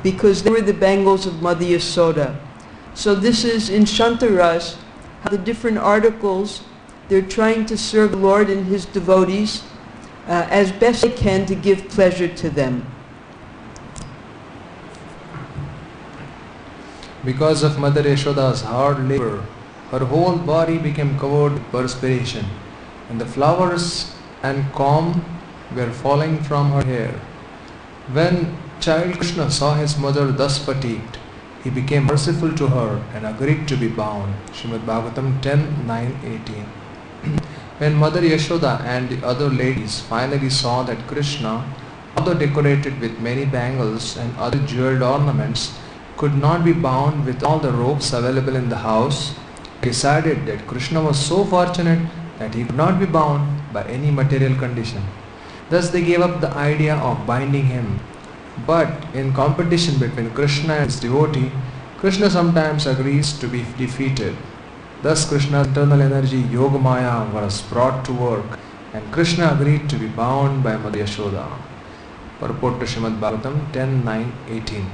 because they were the bangles of Mother Yasoda. So this is in Shantaras, how the different articles, they're trying to serve the Lord and His devotees as best they can to give pleasure to them. Because of Mother Yashoda's hard labor, her whole body became covered with perspiration, and the flowers and comb were falling from her hair. When child Krishna saw his mother thus fatigued, he became merciful to her and agreed to be bound. Srimad Bhagavatam 10:9-18. When Mother Yashoda and the other ladies finally saw that Krishna, although decorated with many bangles and other jeweled ornaments, could not be bound with all the ropes available in the house, decided that Krishna was so fortunate that he could not be bound by any material condition. Thus they gave up the idea of binding him. But in competition between Krishna and his devotee, Krishna sometimes agrees to be defeated. Thus Krishna's internal energy Yogamaya was brought to work, and Krishna agreed to be bound by Mother Yashoda. Purport to Srimad Bhagavatam 10:9-18.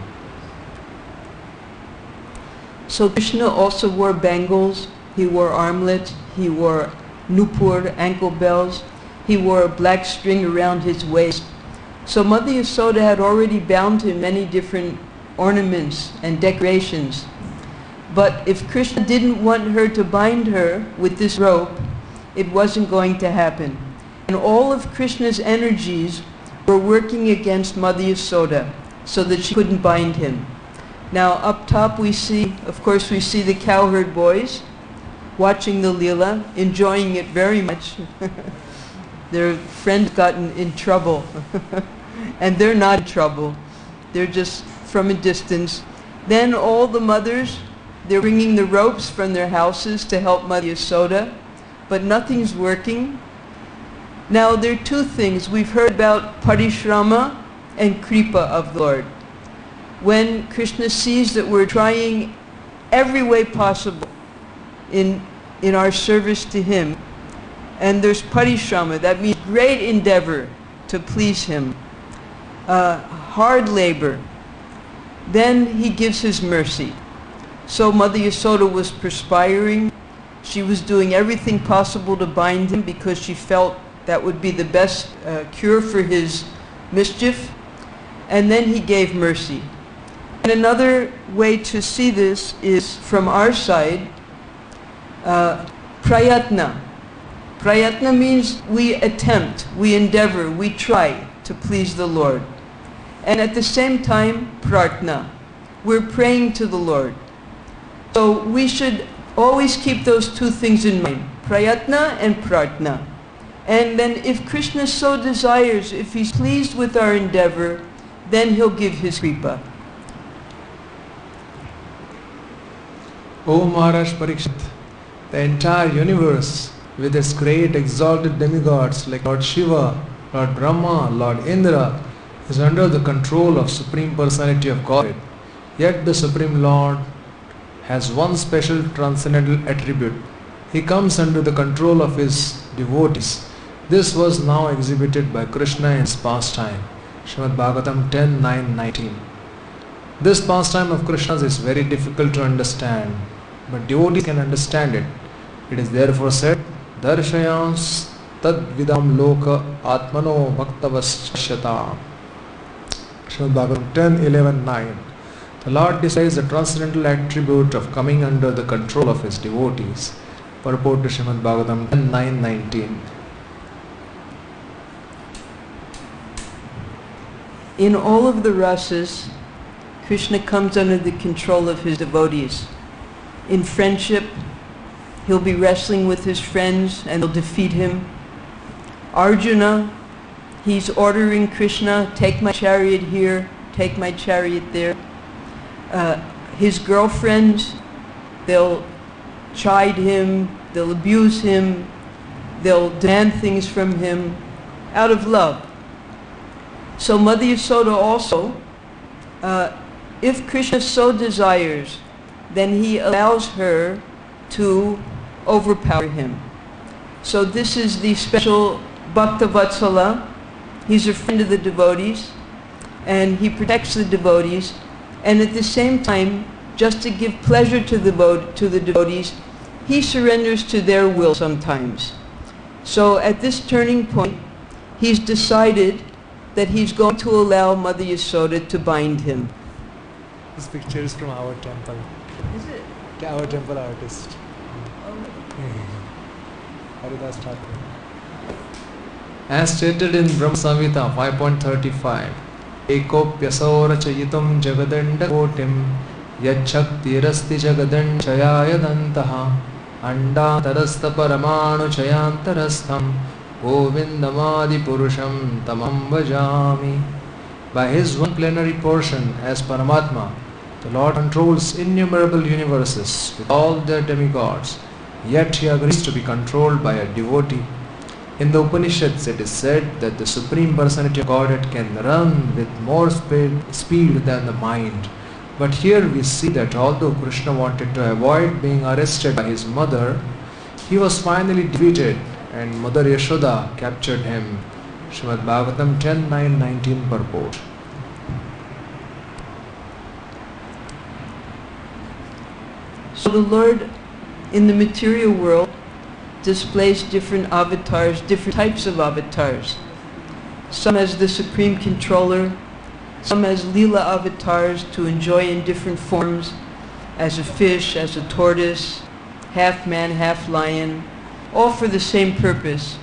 So Krishna also wore bangles, he wore armlets, he wore nupur, ankle bells, he wore a black string around his waist. So Mother Yasoda had already bound him many different ornaments and decorations. But if Krishna didn't want her to bind her with this rope, it wasn't going to happen. And all of Krishna's energies were working against Mother Yasoda so that she couldn't bind him. Now up top we see, of course we see the cowherd boys watching the Leela, enjoying it very much. Their friends gotten in trouble. And they're not in trouble. They're just from a distance. Then all the mothers, they're bringing the ropes from their houses to help Mother Yasoda, but nothing's working. Now there are two things. We've heard about parishrama and kripa of the Lord. When Krishna sees that we're trying every way possible in our service to Him, and there's parishrama, that means great endeavor to please Him, hard labor, then He gives His mercy. So Mother Yasoda was perspiring. She was doing everything possible to bind him because she felt that would be the best cure for his mischief. And then He gave mercy. And another way to see this is from our side, prayatna. Prayatna means we attempt, we endeavor, we try to please the Lord. And at the same time, prarthna. We're praying to the Lord. So we should always keep those two things in mind, prayatna and prarthna. And then if Krishna so desires, if He's pleased with our endeavor, then He'll give His kripa. O Maharaj Parikshit, the entire universe with its great exalted demigods like Lord Shiva, Lord Brahma, Lord Indra is under the control of Supreme Personality of Godhead. Yet the Supreme Lord has one special transcendental attribute. He comes under the control of His devotees. This was now exhibited by Krishna in his pastime. Srimad Bhagavatam 10:9-19. This pastime of Krishna's is very difficult to understand, but devotees can understand it. It is therefore said, Darshayans tad vidam loka atmano bhaktavashyata. Srimad Bhagavatam 10:11-9. The Lord decides the transcendental attribute of coming under the control of His devotees. Purport to Srimad Bhagavatam 10:9-19. In all of the rasas, Krishna comes under the control of His devotees. In friendship, He'll be wrestling with his friends and they'll defeat him. Arjuna, he's ordering Krishna, take my chariot here, take my chariot there. His girlfriends, they'll chide him, they'll abuse him, they'll demand things from him out of love. So Mother Yasoda also, if Krishna so desires, then he allows her to overpower him. So this is the special Bhakta Vatsala. He's a friend of the devotees and he protects the devotees. and at the same time, just to give pleasure to the devotees, he surrenders to their will sometimes. So at this turning point, he's decided that he's going to allow Mother Yasoda to bind him. This picture is from our temple. Is it? Our temple artist. Haridas Thakur. As stated in Brahma Samhita 5.35, Ekopyasora chayitum jagadanda kotim yachaktirasti jagadand chayayadantaha andatarastha paramanu chayantarastham govindamadi purusham tamam bhajami. By his one plenary portion as Paramatma, the Lord controls innumerable universes with all their demigods, yet he agrees to be controlled by a devotee. In the Upanishads it is said that the Supreme Personality of Godhead can run with more speed than the mind. But here we see that although Krishna wanted to avoid being arrested by his mother, he was finally defeated and Mother Yashoda captured him. Srimad Bhagavatam 10.9.19 purport. So the Lord in the material world displays different avatars, different types of avatars. Some as the Supreme Controller, some as Leela avatars to enjoy in different forms, as a fish, as a tortoise, half man, half lion, all for the same purpose.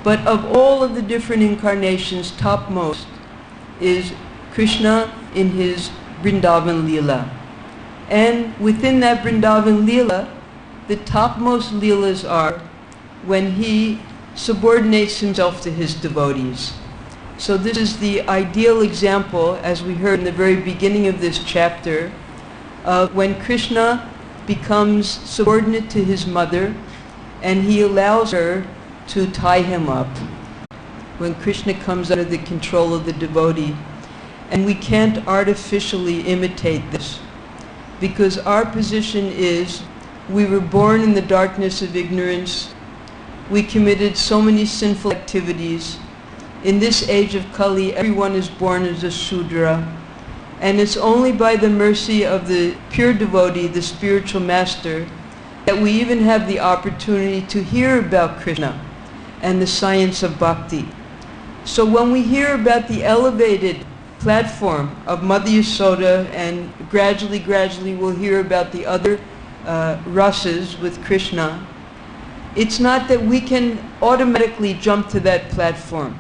But of all of the different incarnations, topmost is Krishna in his Vrindavan Leela. And within that Vrindavan Leela, the topmost Leelas are when he subordinates himself to his devotees. So this is the ideal example, as we heard in the very beginning of this chapter, of when Krishna becomes subordinate to his mother and he allows her to tie him up. When Krishna comes under the control of the devotee. And we can't artificially imitate this, because our position is we were born in the darkness of ignorance. We committed so many sinful activities. In this age of Kali, everyone is born as a Shudra. And it's only by the mercy of the pure devotee, the spiritual master, that we even have the opportunity to hear about Krishna and the science of bhakti. So when we hear about the elevated platform of Mother Yasoda, and gradually we'll hear about the other rasas with Krishna, it's not that we can automatically jump to that platform.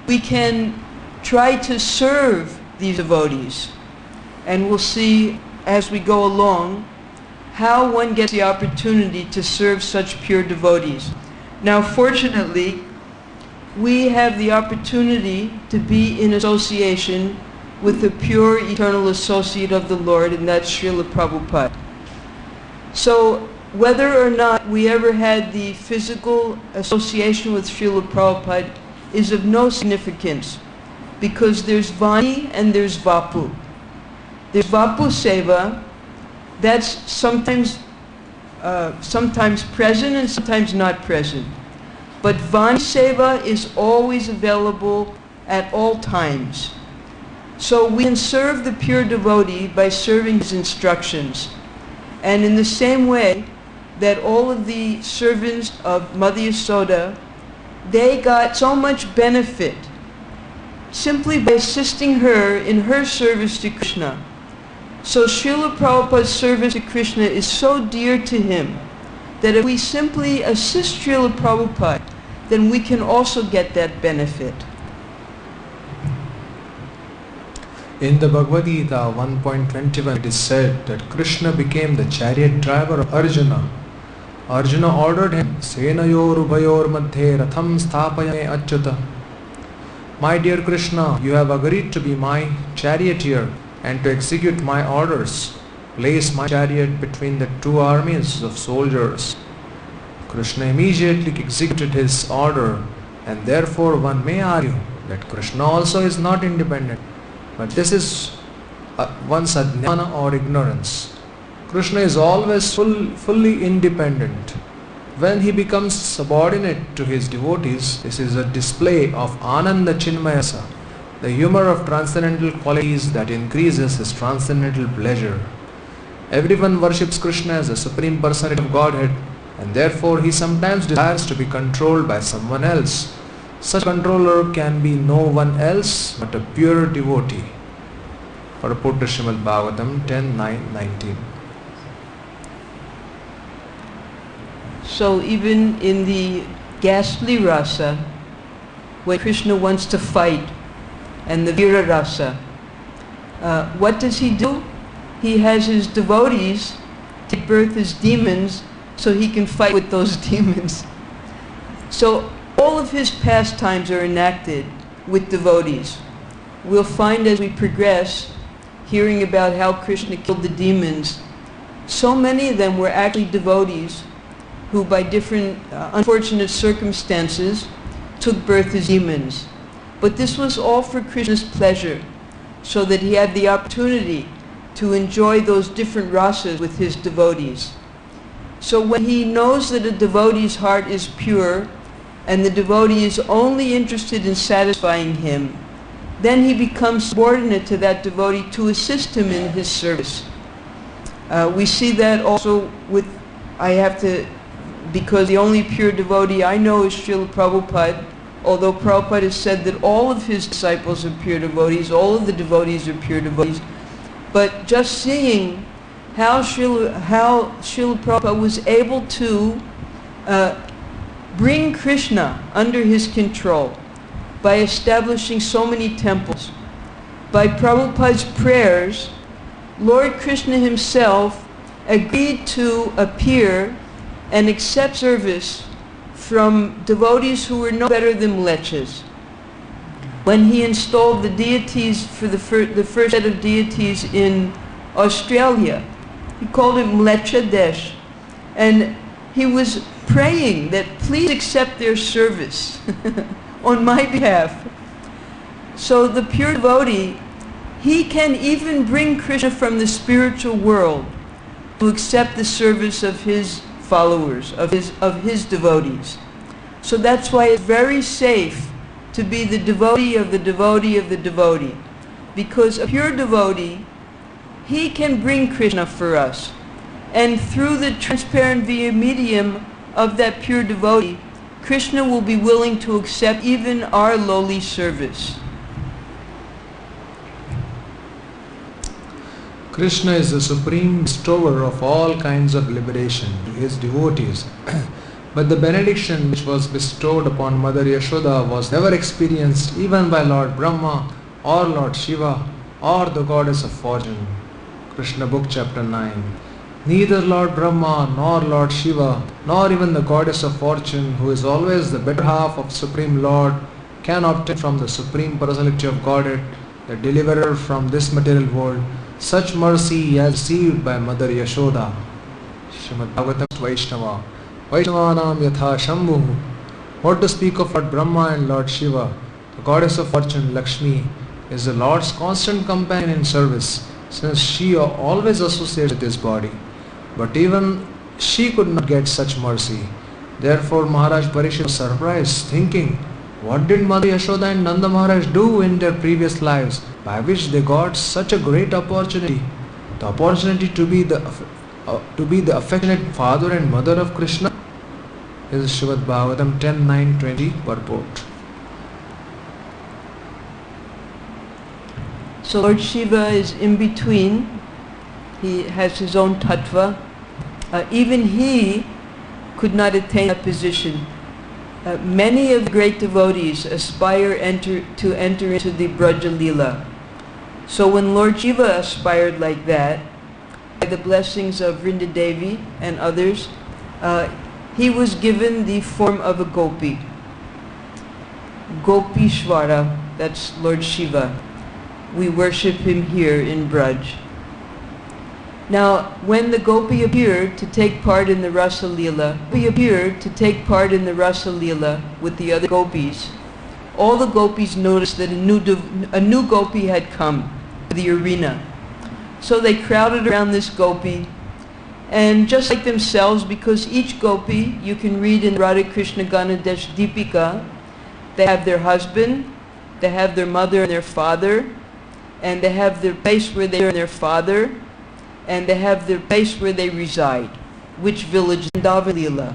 We can try to serve these devotees, and we'll see as we go along how one gets the opportunity to serve such pure devotees. Now fortunately, we have the opportunity to be in association with the pure eternal associate of the Lord, and that's Srila Prabhupada. So whether or not we ever had the physical association with Srila Prabhupada is of no significance, because there's Vani and there's Vapu. There's Vapu Seva, that's sometimes present and sometimes not present. But Vani Seva is always available at all times. So we can serve the pure devotee by serving his instructions. And in the same way that all of the servants of Mother Yasoda, they got so much benefit simply by assisting her in her service to Krishna. So Srila Prabhupada's service to Krishna is so dear to him that if we simply assist Srila Prabhupada, then we can also get that benefit. In the Bhagavad Gita 1.21 it is said that Krishna became the chariot driver of Arjuna. Arjuna ordered him, Senayor Ubayor Madhye Ratham Sthapayame Achyuta. My dear Krishna, you have agreed to be my charioteer and to execute my orders. Place my chariot between the two armies of soldiers. Krishna immediately executed his order, and therefore one may argue that Krishna also is not independent. But this is one's ajnana or ignorance. Krishna is always fully independent. When he becomes subordinate to his devotees, this is a display of Ananda Chinmayasa, The humor of transcendental qualities that increases his transcendental pleasure. Everyone worships Krishna as the Supreme Personality of Godhead, and therefore he sometimes desires to be controlled by someone else. Such controller can be no one else but a pure devotee. Purport to Srimad Bhagavatam 10:9-19. So even in the ghastly rasa, when Krishna wants to fight, and the Vira rasa, what does he do? He has his devotees take birth as demons so he can fight with those demons. So all of his pastimes are enacted with devotees. We'll find as we progress, hearing about how Krishna killed the demons, so many of them were actually devotees who by different unfortunate circumstances took birth as demons. But this was all for Krishna's pleasure, so that he had the opportunity to enjoy those different rasas with his devotees. So when he knows that a devotee's heart is pure, and the devotee is only interested in satisfying him, then he becomes subordinate to that devotee to assist him in his service. We see that also with, because the only pure devotee I know is Srila Prabhupada, although Prabhupada has said that all of his disciples are pure devotees, all of the devotees are pure devotees, but just seeing how Srila Prabhupada was able to bring Krishna under his control by establishing so many temples. By Prabhupada's prayers, Lord Krishna himself agreed to appear and accept service from devotees who were no better than mlechas. When he installed the deities for the first set of deities in Australia, he called it Mlecha Desh, and he was praying that please accept their service on my behalf. So the pure devotee, he can even bring Krishna from the spiritual world to accept the service of his followers, of his devotees. So that's why it's very safe to be the devotee of the devotee of the devotee. Because a pure devotee, he can bring Krishna for us. And through the transparent via medium of that pure devotee, Krishna will be willing to accept even our lowly service. Krishna is the supreme bestower of all kinds of liberation to his devotees. But the benediction which was bestowed upon Mother Yashoda was never experienced even by Lord Brahma or Lord Shiva or the goddess of fortune. Krishna Book Chapter 9. Neither Lord Brahma nor Lord Shiva nor even the goddess of fortune, who is always the better half of Supreme Lord, can obtain from the Supreme Personality of Godhead, the deliverer from this material world, such mercy as received by Mother Yashoda. Srimad Bhagavatam Vaishnava. Vaishnavanam yatha Shambhu. What to speak of Lord Brahma and Lord Shiva? The goddess of fortune, Lakshmi, is the Lord's constant companion in service, since she always associates with his body. But even she could not get such mercy. Therefore Maharaj Parikshit was surprised, thinking, what did Mother Yashoda and Nanda Maharaj do in their previous lives, by which they got such a great opportunity? The opportunity to be the affectionate father and mother of Krishna. This is Srimad Bhagavatam 10:9-20 purport. So Lord Shiva is in between. He has his own tattva. Even he could not attain that position. Many of the great devotees aspire to enter into the Braja Leela. So when Lord Shiva aspired like that, by the blessings of Vrindadevi and others, he was given the form of a gopi. Gopishvara, that's Lord Shiva. We worship him here in Braj. Now, when the gopi appeared to take part in the Rasa Leela, with the other gopis, all the gopis noticed that a new gopi had come to the arena. So they crowded around this gopi, and just like themselves, because each gopi, you can read in Radha Krishna Ganadesh Deepika, they have their husband, they have their mother and their father, and they have their place where they are and their father, and they have their place where they reside. Which village? Vrindavan Leela.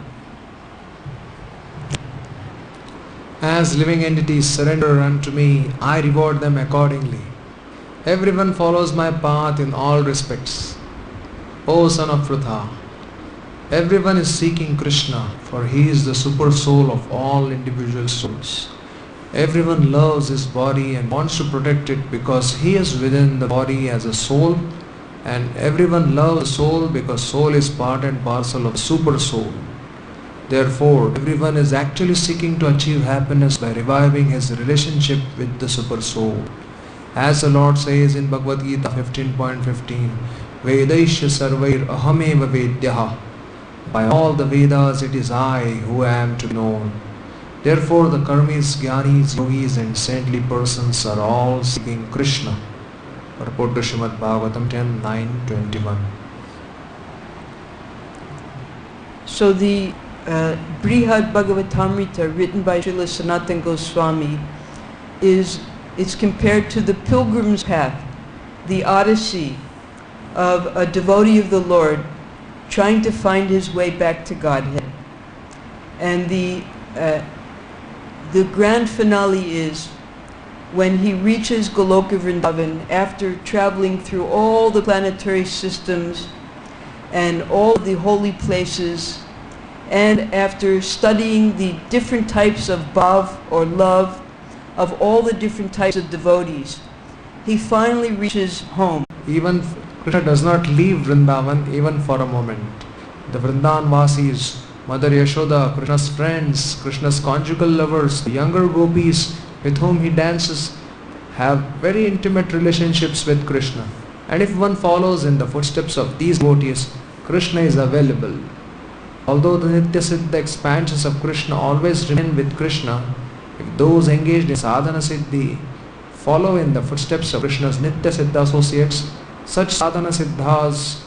As living entities surrender unto me, I reward them accordingly. Everyone follows my path in all respects. O son of Pritha, everyone is seeking Krishna, for he is the super soul of all individual souls. Everyone loves his body and wants to protect it because he is within the body as a soul, and everyone loves the soul because soul is part and parcel of super soul. Therefore, everyone is actually seeking to achieve happiness by reviving his relationship with the super soul. As the Lord says in Bhagavad Gita 15.15, Vedaisya sarvair ahameva vedyaha. By all the Vedas it is I who am to be known. Therefore the karmis, jnanis, yogis and saintly persons are all seeking Krishna. Purport to Srimad Bhagavatam 10.9.21. So the Brihad Bhagavatamrita, written by Srila Sanatana Goswami, it's compared to the pilgrim's path, the odyssey of a devotee of the Lord trying to find his way back to Godhead. And the grand finale is when he reaches Goloka Vrindavan after traveling through all the planetary systems and all the holy places, and after studying the different types of bhav or love of all the different types of devotees, he finally reaches home. Even Krishna does not leave Vrindavan even for a moment. The Vrindavan Vasis, Mother Yashoda, Krishna's friends, Krishna's conjugal lovers, the younger gopis with whom he dances, have very intimate relationships with Krishna. And if one follows in the footsteps of these devotees, Krishna is available. Although the Nitya Siddha expansions of Krishna always remain with Krishna, if those engaged in sadhana siddhi follow in the footsteps of Krishna's Nitya Siddha associates, such sadhana siddhas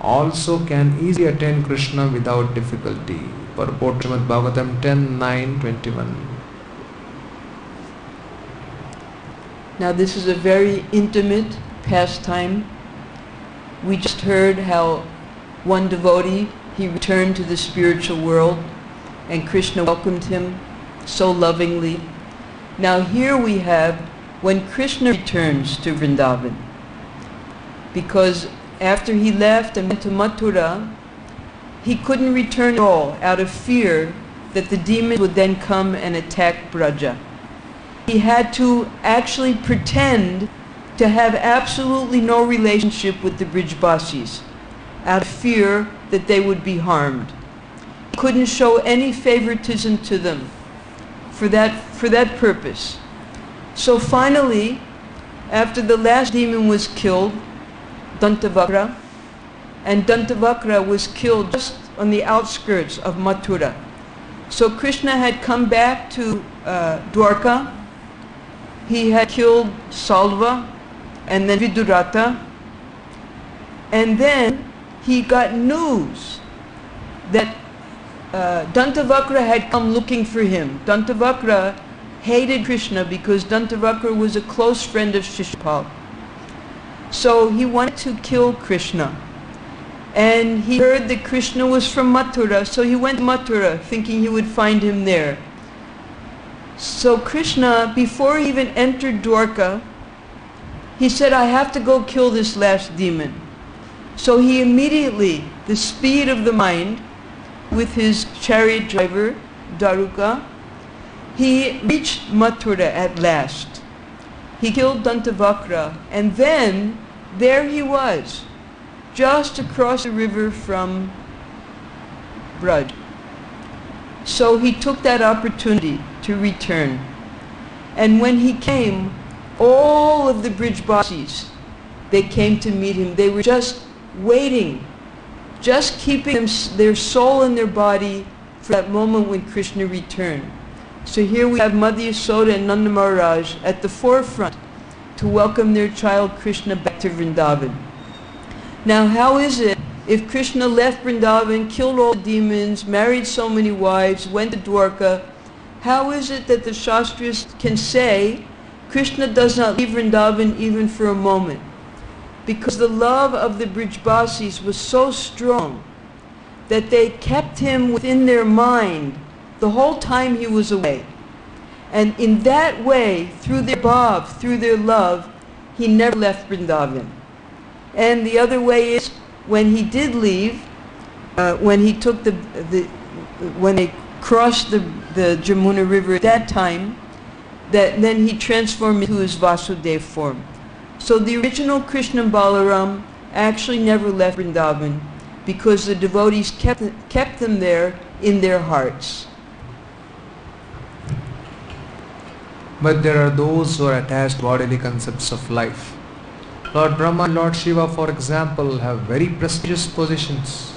also can easily attain Krishna without difficulty. Purport Srimad Bhagavatam 10.9.21. Now this is a very intimate pastime. We just heard how one devotee, he returned to the spiritual world and Krishna welcomed him so lovingly. Now here we have when Krishna returns to Vrindavan, because after he left and went to Mathura, he couldn't return at all out of fear that the demons would then come and attack Braja. He had to actually pretend to have absolutely no relationship with the Brijbasis out of fear that they would be harmed. He couldn't show any favoritism to them for that purpose. So finally, after the last demon was killed, Dantavakra, and Dantavakra was killed just on the outskirts of Mathura. So Krishna had come back to Dwarka. He had killed Salva and then Vidurata, and then he got news that Dantavakra had come looking for him. Dantavakra hated Krishna because Dantavakra was a close friend of Shishupal. So he wanted to kill Krishna. And he heard that Krishna was from Mathura, so he went to Mathura thinking he would find him there. So Krishna, before he even entered Dwarka, he said, I have to go kill this last demon. So he immediately, the speed of the mind, with his chariot driver, Daruka, he reached Mathura at last. He killed Dantavakra, and then there he was, just across the river from Braj. So he took that opportunity to return. And when he came, all of the Brijbasis, they came to meet him. They were just waiting, just keeping their soul in their body for that moment when Krishna returned. So here we have Mother Yasoda and Nanda Maharaj at the forefront to welcome their child Krishna back to Vrindavan. Now how is it if Krishna left Vrindavan, killed all the demons, married so many wives, went to Dwarka, how is it that the Shastras can say Krishna does not leave Vrindavan even for a moment, because the love of the Brijbasis was so strong that they kept him within their mind the whole time he was away. And in that way, through their bhav, through their love, he never left Vrindavan. And the other way is, when he did leave, when he took when they crossed the Jamuna River at that time, then he transformed into his Vasudev form. So the original Krishna and Balaram actually never left Vrindavan, because the devotees kept them there in their hearts. But there are those who are attached to bodily concepts of life. Lord Brahma and Lord Shiva, for example, have very prestigious positions.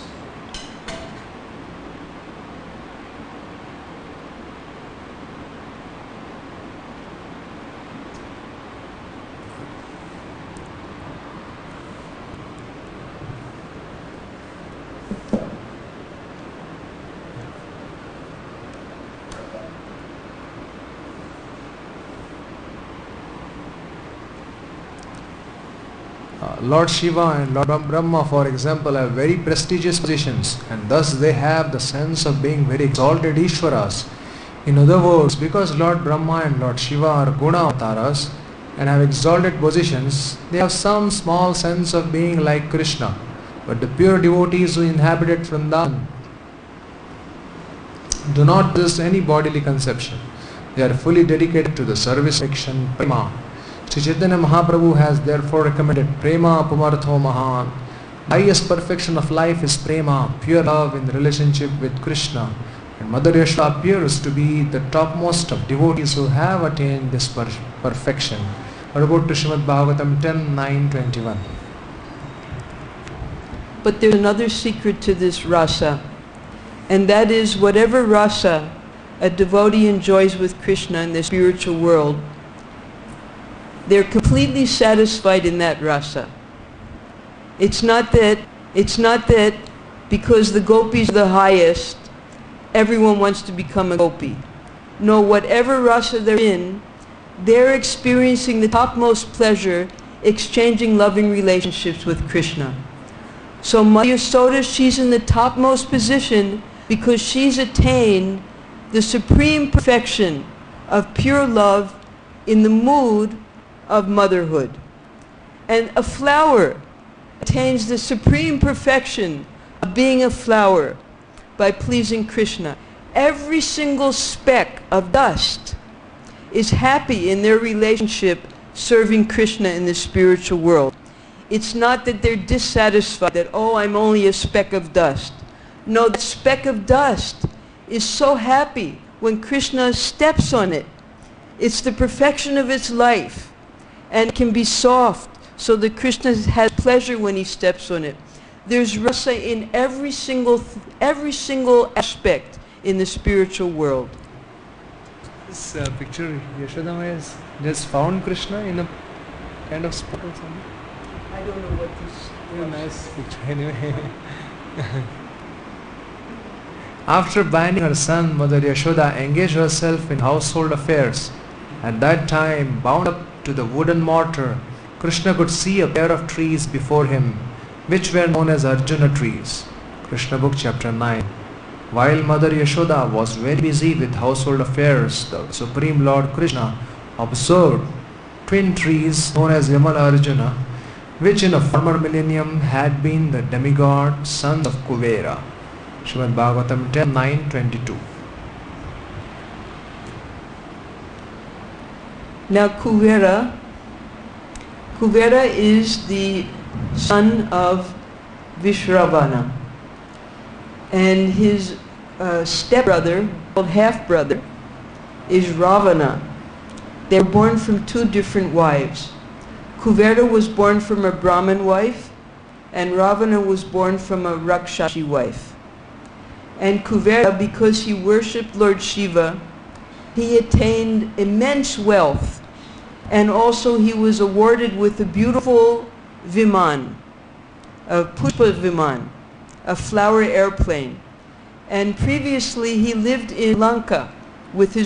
Lord Shiva and Lord Brahma, for example, have very prestigious positions, and thus they have the sense of being very exalted Ishwaras. In other words, because Lord Brahma and Lord Shiva are Guna Avataras and have exalted positions, they have some small sense of being like Krishna. But the pure devotees who inhabited Vrindavan do not possess any bodily conception. They are fully dedicated to the service action prema. Sri Chaitanya Mahaprabhu has therefore recommended Prema Pumartho Mahan. Highest perfection of life is Prema, pure love in relationship with Krishna. And Mother Yashoda appears to be the topmost of devotees who have attained this perfection. Report to Srimad Bhagavatam 10.9.21. But there's another secret to this rasa, and that is, whatever rasa a devotee enjoys with Krishna in the spiritual world, they're completely satisfied in that rasa. It's not that because the gopis are the highest, everyone wants to become a gopi. No, whatever rasa they're in, they're experiencing the topmost pleasure, exchanging loving relationships with Krishna. So Mother Yasoda, she's in the topmost position because she's attained the supreme perfection of pure love in the mood of motherhood. And a flower attains the supreme perfection of being a flower by pleasing Krishna. Every single speck of dust is happy in their relationship serving Krishna in the spiritual world. It's not that they're dissatisfied, that, oh, I'm only a speck of dust. No, the speck of dust is so happy when Krishna steps on it. It's the perfection of its life, and can be soft, so that Krishna has pleasure when he steps on it. There's rasa in every single aspect in the spiritual world. This picture, Yashoda Maya has just found Krishna in a kind of spot or something. I don't know what this Very nice picture anyway. After banning her son, Mother Yashoda engaged herself in household affairs. At that time, bound up to the wooden mortar, Krishna could see a pair of trees before him, which were known as Arjuna trees. Krishna Book Chapter 9. While Mother Yashoda was very busy with household affairs, the Supreme Lord Krishna observed twin trees known as Yamala Arjuna, which in a former millennium had been the demigod sons of Kuvera. Srimad Bhagavatam 10.9.22. Now Kuvera is the son of Vishravana, and his stepbrother, called half-brother, is Ravana. They were born from two different wives. Kuvera was born from a Brahmin wife, and Ravana was born from a Rakshashi wife. And Kuvera, because he worshipped Lord Shiva, he attained immense wealth. And also he was awarded with a beautiful viman, a pushpa viman, a flower airplane. And previously he lived in Lanka with his